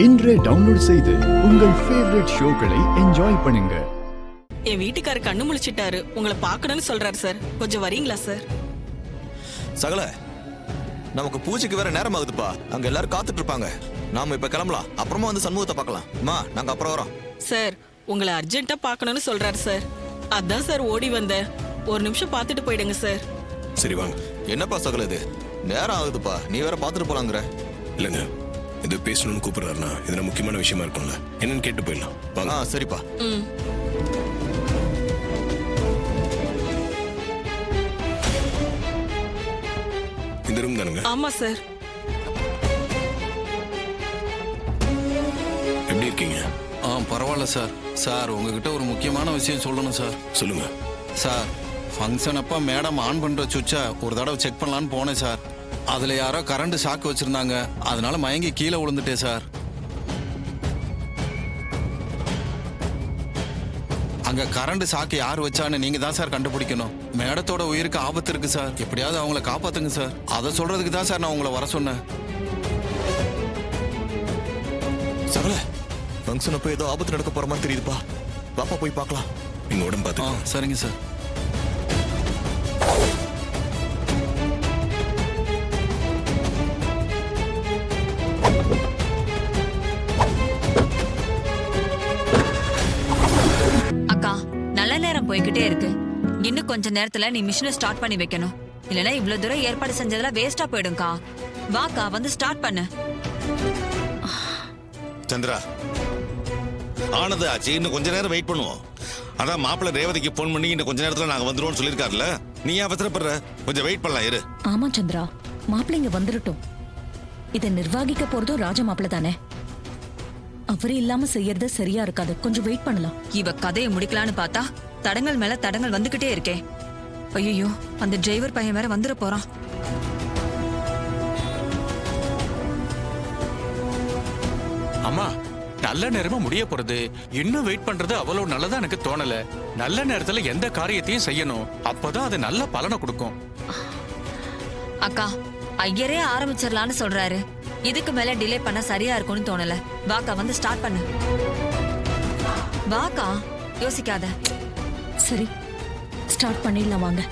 இன்றே டவுன்லோட் செய்து உங்கள் ஃபேவரட் ஷோக்களை என்ஜாய் பண்ணுங்க. என் வீட்டுக்காரர் கண்ணு முழிச்சிட்டாரு. உங்களை பார்க்கணும்னு சொல்றாரு சார். கொஞ்சம் வரீங்களா சார்? சகல, நமக்கு பூஜைக்கு வேற நேரம் ஆகுதுப்பா. அங்க எல்லாரும் காத்துட்டு இருப்பாங்க. நாம இப்ப கிளம்பலாம். அப்புறமா வந்து சண்முகத்தை பார்க்கலாம். அம்மா, நாங்க அப்புறம் வரோம். சார், உங்களை அர்ஜென்ட்டா பார்க்கணும்னு சொல்றாரு சார். அதான் சார் ஓடி வந்தேன். ஒரு நிமிஷம் பார்த்துட்டு போயிடுங்க சார். சரி வாங்க. என்னப்பா சகல, இது நேரம் ஆகுதுப்பா. நீ வேற பார்த்துட்டு போலாங்கிற. இல்லைங்க, இது பேசணும்னு கூப்பிடுறாருன்னா இதுல முக்கியமான விஷயமா இருக்கும்ல, என்னன்னு கேட்டு போயிடலாம் வாங்க. சரிப்பா. இந்த ரூம் தானுங்க? ஆமா சார். எப்படி இருக்கீங்க? பரவாயில்ல சார். சார், உங்ககிட்ட ஒரு முக்கியமான விஷயம் சொல்லணும் சார். சொல்லுங்க சார், ஃபங்க்ஷன் அப்போ மேடம் ஆன் பண்ணுற சுவிட்சை ஒரு தடவை செக் பண்ணலான்னு போனேன் சார். அதில் யாரோ கரண்ட் ஷாக் வச்சுருந்தாங்க. அதனால மயங்கி கீழே விழுந்துட்டேன் சார். அங்கே கரண்ட் ஷாக்கு யார் வச்சான்னு நீங்கள் தான் சார் கண்டுபிடிக்கணும். மேடத்தோட உயிருக்கு ஆபத்து இருக்குது சார். எப்படியாவது அவங்கள காப்பாற்றுங்க சார். அதை சொல்கிறதுக்கு தான் சார் நான் உங்களை வர சொன்னேன். சகல, ஃபங்க்ஷன் அப்போ ஏதோ ஆபத்து நடக்க போற மாதிரி தெரியுதுப்பா. பாப்பா போய் பார்க்கலாம். நீங்க உடம்பு பார்த்து. சரிங்க சார். அக்கா, நல்ல நேரம் போய்கிட்டே இருக்கு. இன்னும் கொஞ்ச நேரத்துல நீ மிஷினை ஸ்டார்ட் பண்ணி வைக்கணும். இல்லனா இவ்வளவு தூரம் ஏற்பாடு செஞ்சதெல்லாம் வேஸ்டா போயிடும்க்கா. வாக்கா, வந்து ஸ்டார்ட் பண்ணு. சந்திரா, ஆனது ஆச்சு. இன்னும் கொஞ்ச நேரம் வெயிட் பண்ணுவோம். அதான் மாப்பிள்ள ரேவதிக்கு போன் பண்ணி இன்னும் கொஞ்ச நேரத்துல நாங்க வந்துருவோம்னு சொல்லிருக்காருல்ல. நீ ஏன் அவசரப்படுற? கொஞ்சம் வெயிட் பண்ணலாம், இரு. ஆமா சந்திரா, மாப்பிள்ளைங்க வந்துடட்டும். இதை நிர்வாகிக்க போறதும் ராஜ மாப்பிள்ள தானே. அவரு இல்லாம செய்யறது சரியா இருக்காது. கொஞ்சம் வெயிட் பண்ணலாம். இவ கதையை முடிக்கலான்னு பார்த்தா தடங்கள் மேல தடங்கள் வந்துகிட்டே இருக்கே. ஐயோ, அந்த டிரைவர் பையன் வேற வந்துட போறான். அம்மா, நல்ல நேரமா முடிய போறது. இன்னும் வெயிட் பண்றது அவ்வளவு நல்லதா எனக்கு தோணல. நல்ல நேரத்துல எந்த காரியத்தையும் செய்யணும். அப்பதான் அது நல்ல பலனை கொடுக்கும். அக்கா, ஐயரே ஆரம்பிச்சிடலான்னு சொல்றாரு. இதுக்கு மேல டிலே பண்ண சரியா இருக்கும்னு தோணல. வாக்கா, வந்து ஸ்டார்ட் பண்ணு. வாக்கா, யோசிக்காத. சரி, ஸ்டார்ட் பண்ணிடலாம் வாங்க.